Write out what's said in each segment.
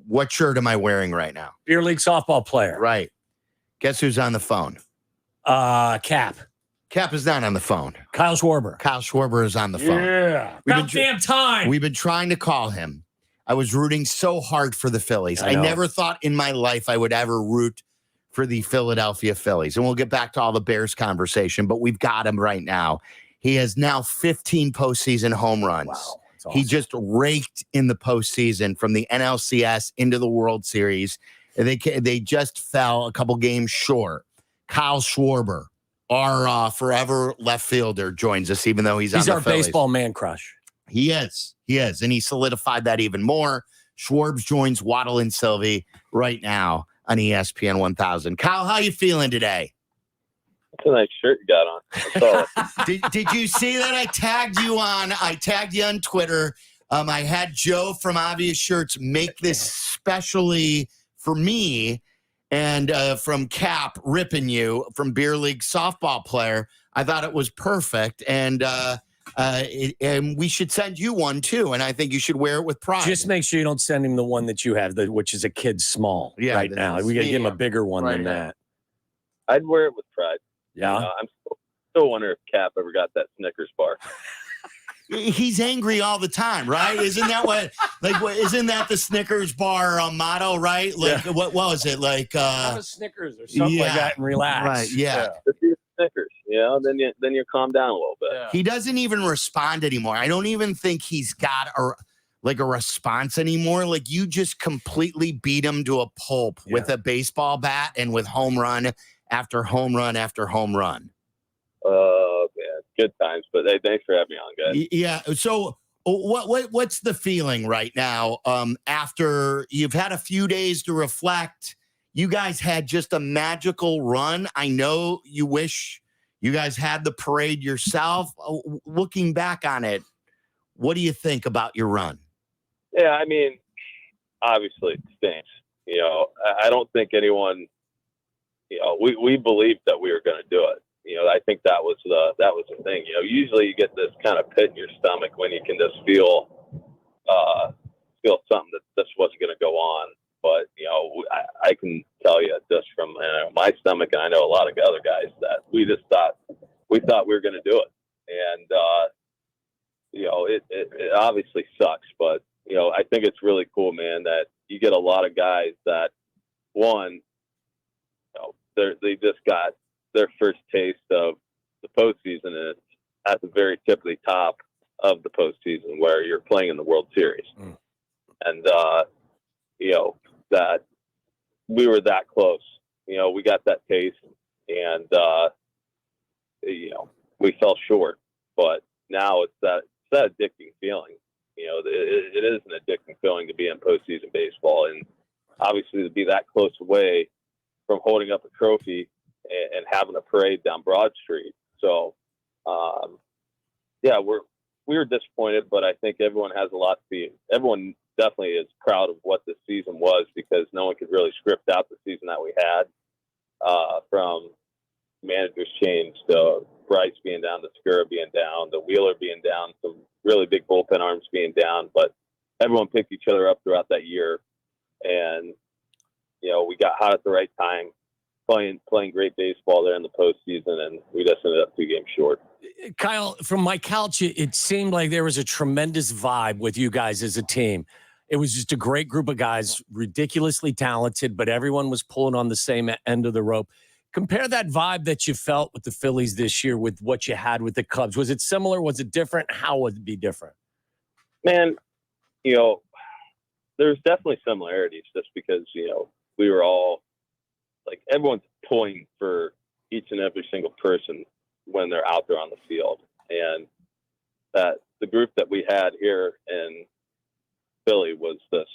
What shirt am I wearing right now? Beer league softball player. Right. Guess who's on the phone? Cap. Cap is not on the phone. Kyle Schwarber. Kyle Schwarber is on the phone. Yeah. About damn time. We've been trying to call him. I was rooting so hard for the Phillies. I never thought in my life I would ever root for the Philadelphia Phillies. And we'll get back to all the Bears conversation, but we've got him right now. He has now 15 postseason home runs. Wow, that's awesome. He just raked in the postseason from the NLCS into the World Series. They just fell a couple games short. Kyle Schwarber, our forever left fielder, joins us, even though he's on the Phillies. He's our baseball man crush. He is. And he solidified that even more. Schwarbs joins Waddle and Silvy right now on ESPN 1000. Kyle, how you feeling today? That's a nice shirt you got on. Did you see that I tagged you on Twitter? I had Joe from Obvious Shirts make this specially for me, and from Cap ripping you from Beer League softball player. I thought it was perfect, and we should send you one too. And I think you should wear it with pride. Just make sure you don't send him the one that you have, which is a kid small right now. We got to give him a bigger one than that. I'd wear it with pride. Yeah. I'm still wondering if Cap ever got that Snickers bar. He's angry all the time, right? Isn't that isn't that the Snickers bar motto, right? Like, yeah. What was it? Like, have a Snickers or something like that and relax. Right, yeah. Snickers, then you calm down a little bit. Yeah. He doesn't even respond anymore. I don't even think he's got a response anymore. Like, you just completely beat him to a pulp with a baseball bat and with home run after home run after home run. Man, good times. But hey, thanks for having me on, guys. Yeah. So what's the feeling right now? After you've had a few days to reflect, you guys had just a magical run. I know you wish you guys had the parade yourself. Looking back on it, what do you think about your run? Yeah, I mean, obviously it stinks. I don't think anyone, we believed that we were going to do it. I think that was the thing. Usually you get this kind of pit in your stomach when you can just feel something that this wasn't going to go on. But I can tell you just from my stomach, and I know a lot of other guys, that we thought we were going to do it, and it obviously sucks. But I think it's really cool, man, that you get a lot of guys that they just got their first taste of the postseason, and it's at the very tip of the top of the postseason where you're playing in the World Series. And, that we were that close, we got that taste, and, we fell short, but now it's that addicting feeling. It is an addicting feeling to be in postseason baseball, and obviously to be that close away from holding up a trophy and having a parade down Broad Street. So, we were disappointed, but I think everyone has a lot to be. Everyone definitely is proud of what this season was, because no one could really script out the season that we had, from managers change to Bryce being down, to Skura being down, to Wheeler being down, some really big bullpen arms being down. But everyone picked each other up throughout that year, and we got hot at the right time, playing great baseball there in the postseason, and we just ended up 2 games short. Kyle, from my couch, it seemed like there was a tremendous vibe with you guys as a team. It was just a great group of guys, ridiculously talented, but everyone was pulling on the same end of the rope. Compare that vibe that you felt with the Phillies this year with what you had with the Cubs. Was it similar? Was it different? How would it be different? Man, there's definitely similarities, just because, we were all, like, everyone's pulling for each and every single person when they're out there on the field. And that the group that we had here in Philly was this,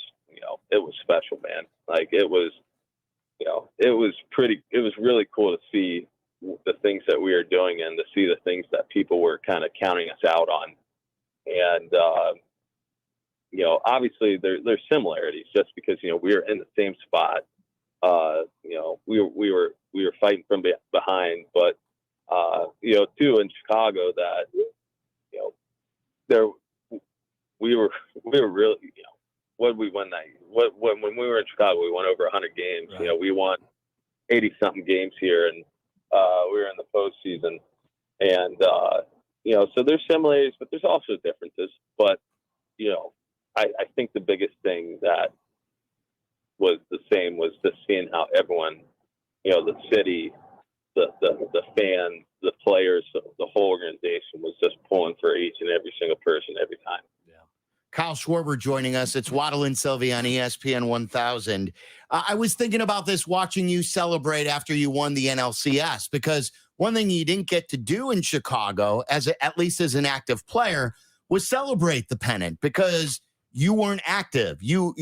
it was special, man. Like, it was really cool to see the things that we were doing, and to see the things that people were kind of counting us out on. And, obviously there's similarities, just because, we were in the same spot. We were fighting from behind, but, too, in Chicago, that, we were really, what did we win that? When we were in Chicago, we won over 100 games. Right. You know, we won 80 something games here, and we were in the postseason. And you know, so there's similarities, but there's also differences. But you know, I think the biggest thing that was the same was just seeing how everyone, you know, the city, the fans, the players, the whole organization was just pulling for each and every single person every time. Kyle Schwarber joining us. It's Waddle and Silvy on ESPN 1000. I was thinking about this watching you celebrate after you won the NLCS, because one thing you didn't get to do in Chicago, at least as an active player, was celebrate the pennant, because you weren't active. You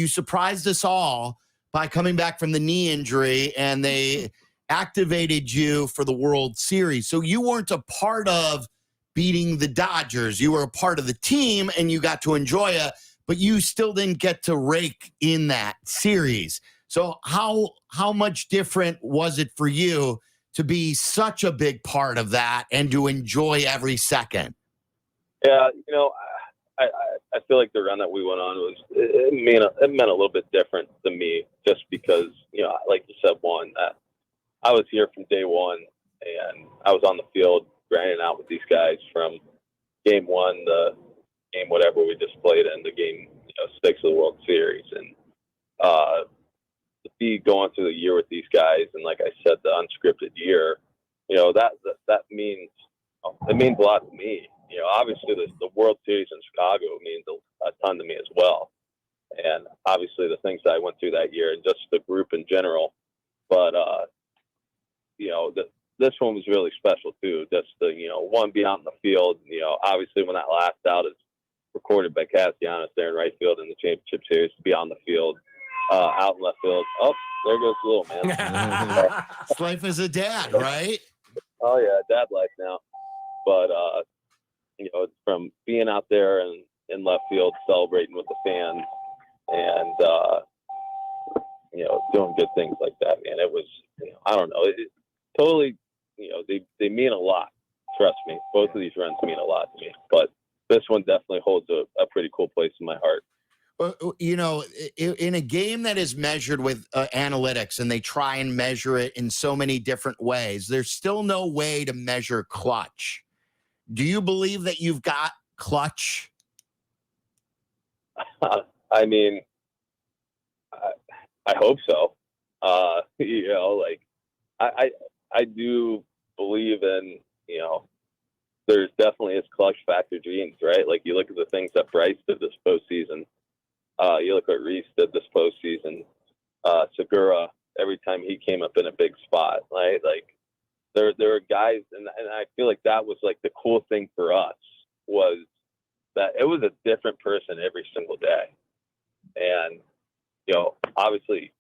surprised us all by coming back from the knee injury, and they activated you for the World Series. So you weren't a part of beating the Dodgers. You were a part of the team and you got to enjoy it, but you still didn't get to rake in that series. So how much different was it for you to be such a big part of that and to enjoy every second? Yeah, you know, I feel like the run that we went on was it meant a little bit different to me, just because, you know, like you said, I was here from day one, and I was on the field grinding out with these guys from game one, the game whatever we just played in, the game, you know, 6 of the World Series, and to be going through the year with these guys, and like I said, the unscripted year, you know, that means it means a lot to me. You know, obviously the World Series in Chicago means a ton to me as well, and obviously the things that I went through that year and just the group in general, but you know, this one was really special too. Just the, you know, one being out in the field, you know, obviously when that last out is recorded by Castellanos there in right field in the championship series, to be on the field, out in left field. Oh, there goes the little man. It's life as a dad, right? Oh yeah, dad life now. But you know, from being out there and in left field celebrating with the fans, and you know, doing good things like that, man. It was, you know, I don't know, it totally, you know, they mean a lot. Trust me, both of these runs mean a lot to me, but this one definitely holds a pretty cool place in my heart. You know, in a game that is measured with analytics, and they try and measure it in so many different ways, there's still no way to measure clutch. Do you believe that you've got clutch? I mean, I hope so. You know, like I do believe in, you know, there's definitely his clutch factor genes, right? Like you look at the things that Bryce did this postseason. You look what Reese did this postseason. Segura, every time he came up in a big spot, right? Like there are guys, and I feel like that was like the cool thing for us, was that it was a different person every single day. And, you know, obviously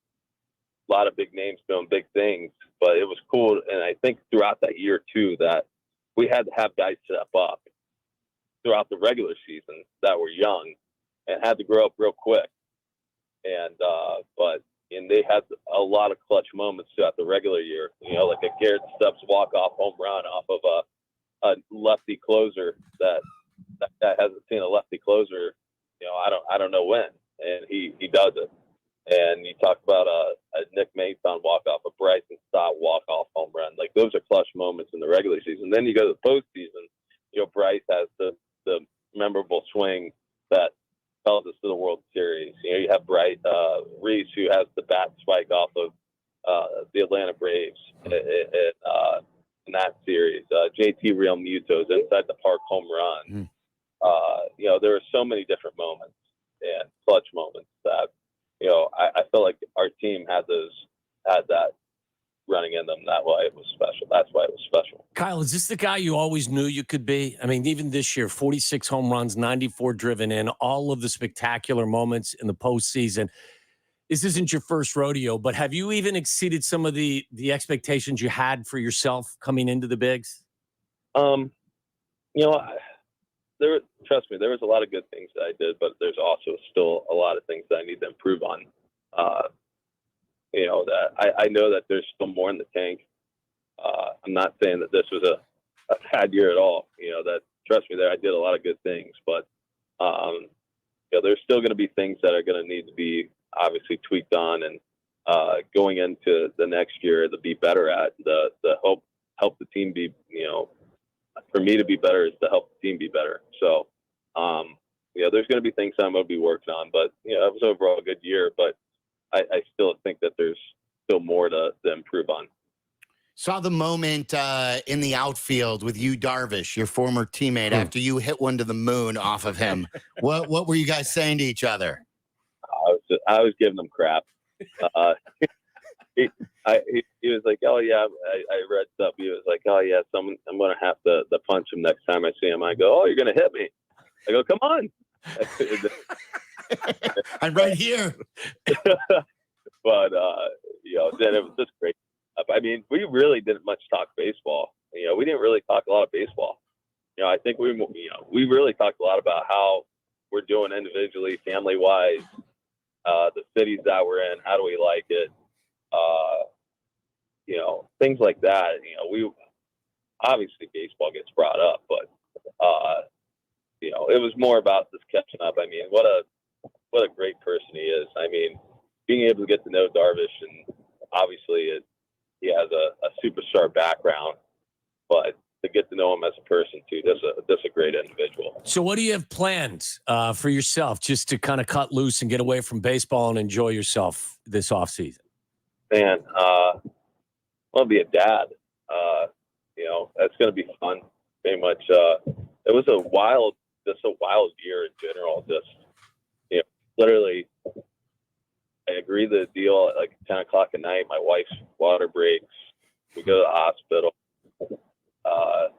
a lot of big names doing big things, but it was cool. And I think throughout that year too, that we had to have guys step up throughout the regular season that were young and had to grow up real quick. And and they had a lot of clutch moments throughout the regular year. You know, like a Garrett Stubbs walk-off home run off of a lefty closer that guy hasn't seen a lefty closer. You know, I don't know when, and he does it. And you talk about a Nick Mason walk-off, a Bryson Stott walk-off home run. Like, those are clutch moments in the regular season. Then you go to the postseason, you know, Bryce has the memorable swing that held us to the World Series. You know, you have Reese, who has the bat spike off of the Atlanta Braves in that series. JT Real Muto's inside the park home run. You know, there are so many different moments and clutch moments that, you know, I felt like our team had that running in them. That why it was special. That's why it was special. Kyle, is this the guy you always knew you could be? I mean, even this year, 46 home runs, 94 driven in, all of the spectacular moments in the postseason. This isn't your first rodeo, but have you even exceeded some of the expectations you had for yourself coming into the bigs? You know, trust me, there was a lot of good things that I did, but there's also still a lot of things that I need to improve on. You know, that I know that there's still more in the tank. I'm not saying that this was a bad year at all. You know, that, trust me, there I did a lot of good things, but there's still going to be things that are going to need to be obviously tweaked on, and going into the next year to be better at the help the team be, for me to be better is to help the team be better. So, there's going to be things I'm going to be working on, but it was overall a good year, but I still think that there's still more to improve on. Saw the moment in the outfield with you, Darvish, your former teammate, after you hit one to the moon off of him. What were you guys saying to each other? I was giving him crap. He was like, "Oh yeah," I read stuff. He was like, "Oh yeah, I'm gonna have to punch him next time I see him." I go, "Oh, you're gonna hit me?" I go, "Come on." I'm right here. But then it was just great. I mean, we really didn't much talk baseball. We didn't really talk a lot of baseball. I think we really talked a lot about how we're doing individually, family wise, the cities that we're in, how do we like it, things like that. We obviously baseball gets brought up, but it was more about just catching up. I mean, what a great person he is. I mean, being able to get to know Darvish, and obviously he has a superstar background, but to get to know him as a person too, that's a great individual. So what do you have planned for yourself, just to kind of cut loose and get away from baseball and enjoy yourself this offseason? Man, I want to be a dad. That's going to be fun. Very much. It was a wild year in general. Just, literally, I agreed to the deal at like 10 o'clock at night. My wife's water breaks. We go to the hospital.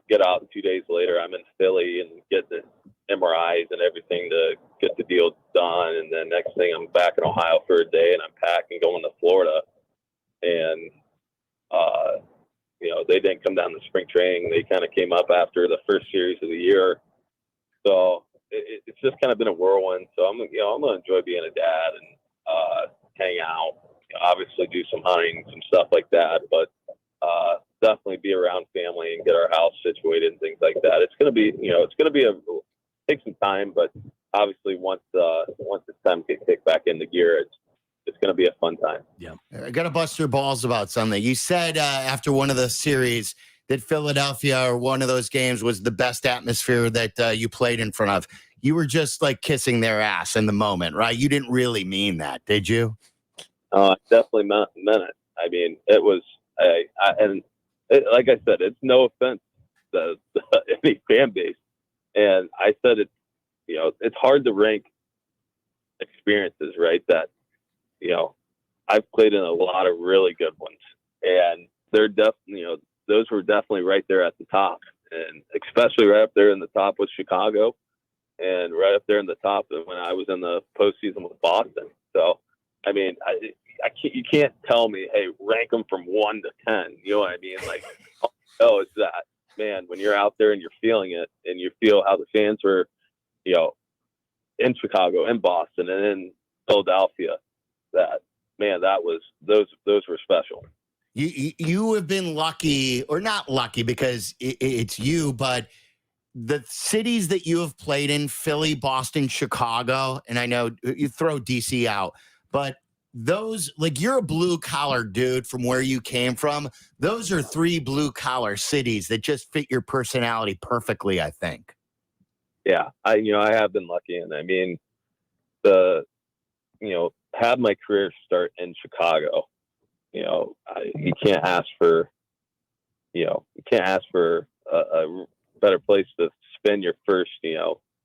Get out 2 days later. I'm in Philly and get the MRIs and everything to get the deal done. And then next thing, I'm back in Ohio for a day, and I'm packing going to Florida. And they didn't come down to spring training. They kind of came up after the first series of the year. So it's just kind of been a whirlwind. So I'm going to enjoy being a dad and hang out. Obviously, do some hunting, some stuff like that. But definitely be around family and get our house situated and things like that. It's going to be, take some time, but obviously once it's time to get kicked back into gear, it's going to be a fun time. Yeah. I got to bust your balls about something. You said after one of the series that Philadelphia, or one of those games, was the best atmosphere that you played in front of. You were just like kissing their ass in the moment, right? You didn't really mean that, did you? I definitely meant it. I mean, it was, like I said, it's no offense to any fan base. And I said it's hard to rank experiences, right? That, I've played in a lot of really good ones, and they're definitely, those were definitely right there at the top, and especially right up there in the top with Chicago, and right up there in the top when I was in the postseason with Boston. So, I mean, you can't tell me, hey, rank them from 1 to 10. You know what I mean? Like, oh, it's that, man, when you're out there and you're feeling it, and you feel how the fans were, in Chicago, in Boston, and in Philadelphia, that, man, those were special. You have been lucky, or not lucky because it's you, but the cities that you have played in, Philly, Boston, Chicago, and I know you throw DC out, but those, like, you're a blue collar dude from where you came from. Those are 3 blue collar cities that just fit your personality perfectly, I think. Yeah, I have been lucky, and I mean, have my career start in Chicago. You can't ask for a better place to spend your first,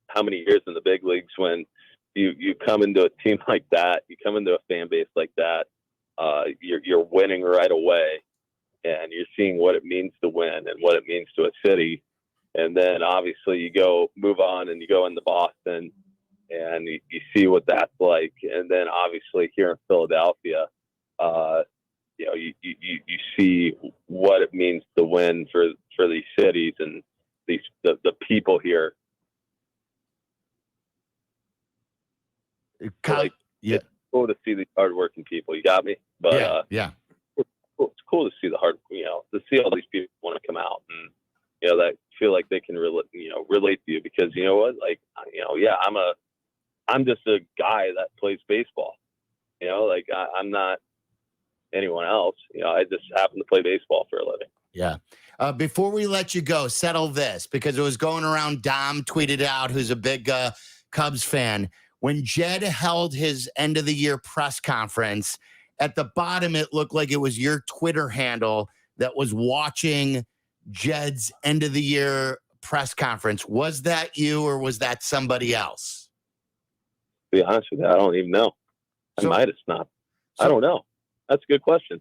how many years in the big leagues, when you come into a team like that, you come into a fan base like that, you're winning right away, and you're seeing what it means to win and what it means to a city. And then obviously you move on and you go into Boston, and you see what that's like. And then obviously here in Philadelphia, you see what it means to win for these cities and the people here. It's cool to see these hardworking people. You got me? But yeah. It's cool to see to see all these people want to come out and that feel like they can relate to you, because you know what, like, I'm a I'm just a guy that plays baseball. Like I'm not anyone else. I just happen to play baseball for a living. Yeah. Before we let you go, settle this, because it was going around. Dom tweeted out, who's a big Cubs fan. When Jed held his end of the year press conference, at the bottom, it looked like it was your Twitter handle that was watching Jed's end of the year press conference. Was that you or was that somebody else? To be honest with you, I don't even know. I might have stopped. I don't know. That's a good question.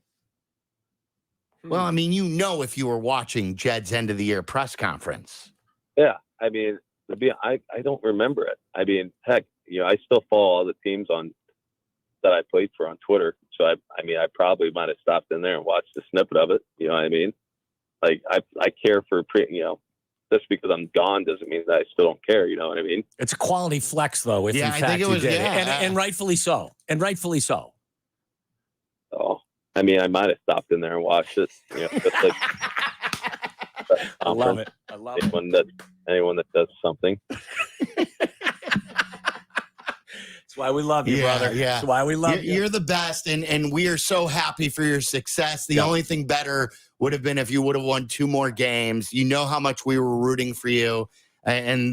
Well, I mean, if you were watching Jed's end of the year press conference. Yeah. I mean, I don't remember it. I mean, heck, I still follow all the teams that I played for on Twitter. So I probably might have stopped in there and watched a snippet of it. You know what I mean? Like I care for just because I'm gone doesn't mean that I still don't care. You know what I mean? It's a quality flex, though. If in fact you did, and rightfully so, Oh, I mean, I might have stopped in there and watched it. Just like I love it. Anyone that does something. That's why we love you, brother. Yeah. That's why we love you. You're the best, and we are so happy for your success. The only thing better would have been if you would have won 2 more games. You know how much we were rooting for you. And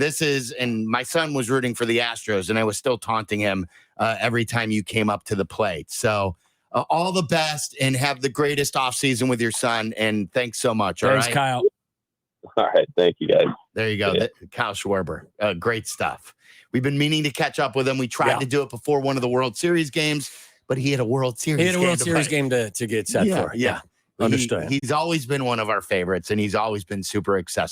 my son was rooting for the Astros, and I was still taunting him every time you came up to the plate. So all the best, and have the greatest offseason with your son. And thanks so much. Thanks, Kyle. All right. Thank you, guys. There you go. Yeah. Kyle Schwarber. Great stuff. We've been meaning to catch up with him. We tried to do it before one of the World Series games, but he had a World Series game to get set for. Yeah. Understood. He's always been one of our favorites, and he's always been super accessible.